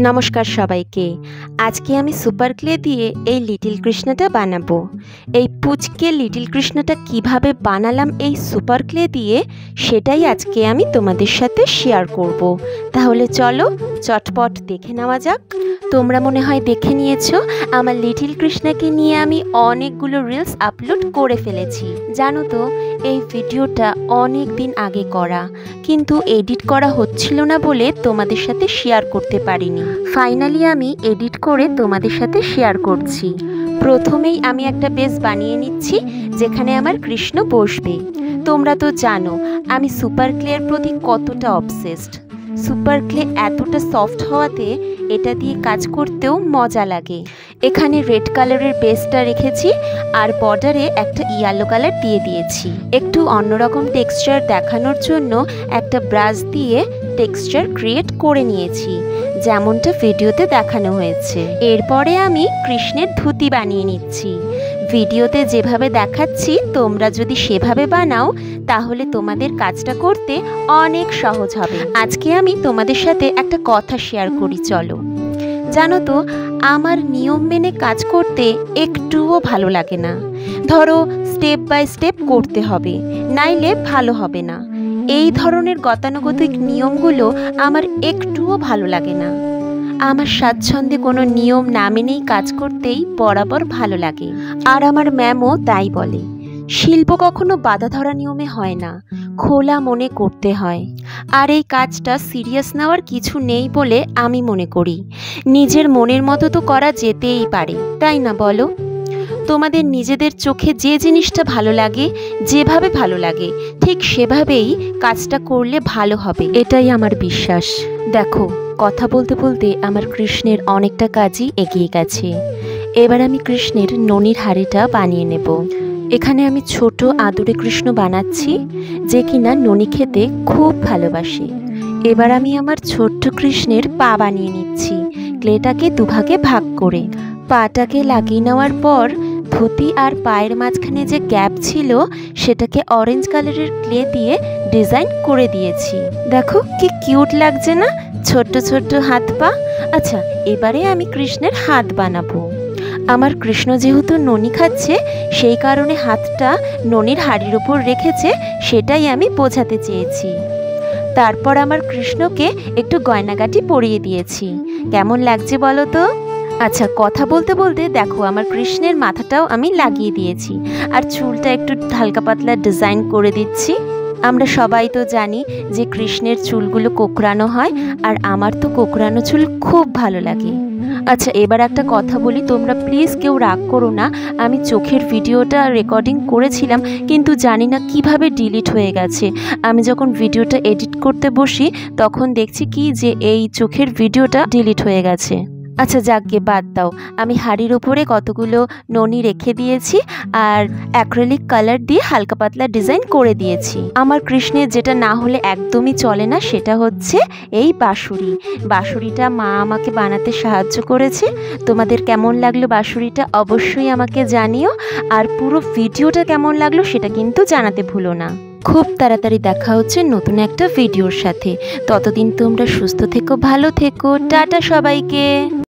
নমস্কার সবাইকে। আজকে আমি সুপার ক্লে দিয়ে এই লিটল কৃষ্ণটা বানাবো। এই পুচকে লিটল কৃষ্ণটা কিভাবে বানালাম এই সুপার ক্লে দিয়ে সেটাই আজকে আমি তোমাদের সাথে শেয়ার করব। তাহলে চলো চটপট দেখে নেওয়া যাক। তোমরা মনে হয় দেখে নিয়েছো আমার লিটল কৃষ্ণাকে নিয়ে আমি অনেকগুলো রিলস আপলোড করে ফেলেছি। জানো তো এই ভিডিওটা অনেক দিন আগে করা, কিন্তু এডিট করা হচ্ছিল না বলে তোমাদের সাথে শেয়ার করতে পারিনি। ফাইনালি আমি এডিট করে তোমাদের সাথে শেয়ার করছি। প্রথমেই আমি একটা বেস বানিয়ে নিচ্ছি যেখানে আমার কৃষ্ণ বসবে। তোমরা তো জানো আমি সুপার ক্লের প্রতি কতটা অবসেসড। সুপার ক্লে এতটা সফট হওয়াতে এটা দিয়ে কাজ করতেও মজা লাগে। এখানে রেড কালারের বেসটা রেখেছি আর বর্ডারে একটা ইয়েলো কালার দিয়ে দিয়েছি। একটু অন্যরকম টেক্সচার দেখানোর জন্য একটা ব্রাশ দিয়ে টেক্সচার ক্রিয়েট করে নিয়েছি, যেমনটা ভিডিওতে দেখানো হয়েছে। এরপরে আমি কৃষ্ণের ধুতি বানিয়ে নিচ্ছি। ভিডিওতে যেভাবে দেখাচ্ছি তোমরা যদি সেভাবে বানাও তাহলে তোমাদের কাজটা করতে অনেক সহজ হবে। আজকে আমি তোমাদের সাথে একটা কথা শেয়ার করি, চলো। জানো তো আমার নিয়ম মেনে কাজ করতে একটুও ভালো লাগে না। ধরো স্টেপ বাই স্টেপ করতে হবে, নাইলে ভালো হবে না। এই ধরনের গতানুগতিক নিয়মগুলো আমার একটুও ভালো লাগে না। আমার স্বাচ্ছন্দ্যে কোনো নিয়ম না মেনেই কাজ করতেই বরাবর ভালো লাগে। আর আমার ম্যামও তাই বলে, শিল্প কখনো বাধা ধরা নিয়মে হয় না, খোলা মনে করতে হয়। আর এই কাজটা সিরিয়াস নেওয়ার কিছু নেই বলে আমি মনে করি। নিজের মনের মতো তো করা যেতেই পারে, তাই না বলো? তোমাদের নিজেদের চোখে যে জিনিসটা ভালো লাগে, যেভাবে ভালো লাগে ঠিক সেভাবেই কাজটা করলে ভালো হবে, এটাই আমার বিশ্বাস। দেখো কথা বলতে বলতে আমার কৃষ্ণের অনেকটা কাজই এগিয়ে গেছে। এবার আমি কৃষ্ণের ননির হাড়িটা বানিয়ে নেব। এখানে আমি ছোট আদুরে কৃষ্ণ বানাচ্ছি, যে কিনা ননি খেতে খুব ভালোবাসে। এবার আমি আমার ছোট্ট কৃষ্ণের পা বানিয়ে নিচ্ছি ক্লেটাকে দুভাগে ভাগ করে। পাটাকে লাগিয়ে নেওয়ার পর ধুতি আর পায়ের মাঝখানে যে গ্যাপ ছিল সেটাকে অরেঞ্জ কালারের ক্লে দিয়ে ডিজাইন করে দিয়েছি। দেখো কি কিউট লাগছে না, ছোট্ট ছোট্ট হাত পা। আচ্ছা এবারে আমি কৃষ্ণের হাত বানাবো। আমার কৃষ্ণ যেহেতু ননি খাচ্ছে সেই কারণে হাতটা ননির হাড়ির ওপর রেখেছে, সেটাই আমি বোঝাতে চেয়েছি। তারপর আমার কৃষ্ণকে একটু গয়নাগাটি পরিয়ে দিয়েছি। কেমন লাগছে বলো তো? আচ্ছা কথা বলতে বলতে দেখো আমার কৃষ্ণের মাথাটাও আমি লাগিয়ে দিয়েছি আর চুলটা একটু হালকা পাতলা ডিজাইন করে দিচ্ছি। আমরা সবাই তো জানি যে কৃষ্ণের চুলগুলো কোঁকড়ানো হয়, আর আমার তো কোঁকড়ানো চুল খুব ভালো লাগে। আচ্ছা এবার একটা কথা বলি, তোমরা প্লিজ কেউ রাগ করো না। আমি চোখের ভিডিওটা রেকর্ডিং করেছিলাম কিন্তু জানি না কিভাবে ডিলিট হয়ে গেছে। আমি যখন ভিডিওটা এডিট করতে বসি তখন দেখছি কি যে এই চোখের ভিডিওটা ডিলিট হয়ে গেছে। আচ্ছা যাকগে বাদ দাও। আমি হাড়ির উপরে কতগুলো ননি রেখে দিয়েছি আর অ্যাক্রিলিক কালার দিয়ে হালকা পাতলা ডিজাইন করে দিয়েছি। আমার কৃষ্ণের যেটা না হলে একদমই চলে না সেটা হচ্ছে এই বাঁশুরি। বাঁশুরিটা মা আমাকে বানাতে সাহায্য করেছে। তোমাদের কেমন লাগলো বাঁশুরিটা অবশ্যই আমাকে জানিও, আর পুরো ভিডিওটা কেমন লাগলো সেটা কিন্তু জানাতে ভুলো না। খুব তাড়াতাড়ি দেখা হচ্ছে নতুন একটা ভিডিওর সাথে। ততদিন তোমরা সুস্থ থেকো, ভালো থেকো। টাটা সবাইকে।